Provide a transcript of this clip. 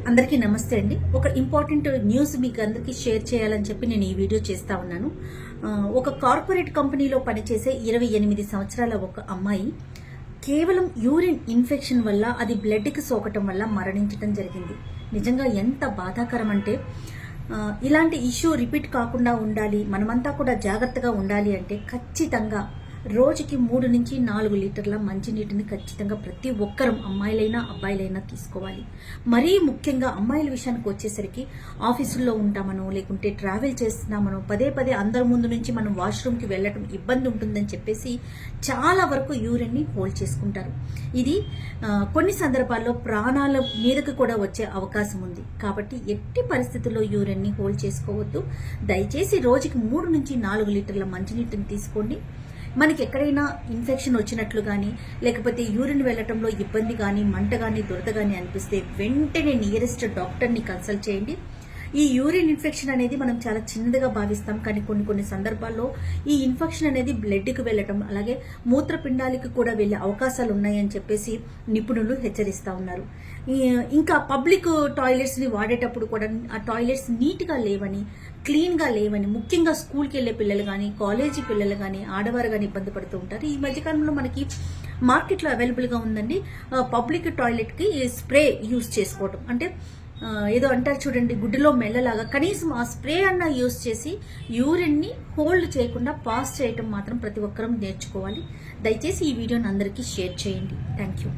అందరికీ నమస్తే అండి. ఒక ఇంపార్టెంట్ న్యూస్ మీకు అందరికీ షేర్ చేయాలని చెప్పి నేను ఈ వీడియో చేస్తా ఉన్నాను. ఒక కార్పొరేట్ కంపెనీలో పనిచేసే 28 సంవత్సరాల ఒక అమ్మాయి కేవలం యూరిన్ ఇన్ఫెక్షన్ వల్ల అది బ్లడ్కి సోకటం వల్ల మరణించడం జరిగింది. నిజంగా ఎంత బాధాకరం అంటే ఇలాంటి ఇష్యూ రిపీట్ కాకుండా ఉండాలి, మనమంతా కూడా జాగ్రత్తగా ఉండాలి అంటే ఖచ్చితంగా రోజుకి 3 నుంచి 4 లీటర్ల మంచినీటిని ఖచ్చితంగా ప్రతి ఒక్కరం అమ్మాయిలైనా అబ్బాయిలైనా తీసుకోవాలి. మరీ ముఖ్యంగా అమ్మాయిల విషయానికి వచ్చేసరికి ఆఫీసుల్లో ఉంటామనో లేకుంటే ట్రావెల్ చేస్తున్నామనో పదే అందరి ముందు నుంచి మనం వాష్రూమ్కి వెళ్ళటం ఇబ్బంది ఉంటుందని చెప్పేసి చాలా వరకు యూరిన్ని హోల్డ్ చేసుకుంటారు. ఇది కొన్ని సందర్భాల్లో ప్రాణాల మీదకు కూడా వచ్చే అవకాశం ఉంది. కాబట్టి ఎట్టి పరిస్థితుల్లో యూరిన్ని హోల్డ్ చేసుకోవద్దు. దయచేసి రోజుకి 3 నుంచి 4 లీటర్ల మంచినీటిని తీసుకోండి. మనకి ఎక్కడైనా ఇన్ఫెక్షన్ వచ్చినట్లు కానీ లేకపోతే యూరిన్ వెళ్ళటంలో ఇబ్బంది కానీ మంట కానీ దురద కానీ అనిపిస్తే వెంటనే నియరెస్ట్ డాక్టర్ని కన్సల్ట్ చేయండి. ఈ యూరిన్ ఇన్ఫెక్షన్ అనేది మనం చాలా చిన్నదిగా భావిస్తాం, కానీ కొన్ని సందర్భాల్లో ఈ ఇన్ఫెక్షన్ అనేది బ్లడ్కి వెళ్ళటం అలాగే మూత్రపిండాలకు కూడా వెళ్ళే అవకాశాలు ఉన్నాయని చెప్పేసి నిపుణులు హెచ్చరిస్తూ ఉన్నారు. ఇంకా పబ్లిక్ టాయిలెట్స్ని వాడేటప్పుడు కూడా ఆ టాయిలెట్స్ నీట్గా లేవని క్లీన్గా లేవని ముఖ్యంగా స్కూల్కి వెళ్ళే పిల్లలు కానీ కాలేజీ పిల్లలు కానీ ఆడవారు కానీ ఇబ్బంది పడుతూ ఉంటారు. ఈ మధ్యకాలంలో మనకి మార్కెట్లో అవైలబుల్గా ఉందండి పబ్లిక్ టాయిలెట్కి స్ప్రే యూజ్ చేసుకోవడం. అంటే ఏదో అంటారు చూడండి, గుడ్డులో మెల్లలాగా కనీసం ఆ స్ప్రే అన్న యూజ్ చేసి యూరిన్ని హోల్డ్ చేయకుండా పాస్ చేయటం మాత్రం ప్రతి ఒక్కరం నేర్చుకోవాలి. దయచేసి ఈ వీడియోని అందరికీ షేర్ చేయండి. Thank you.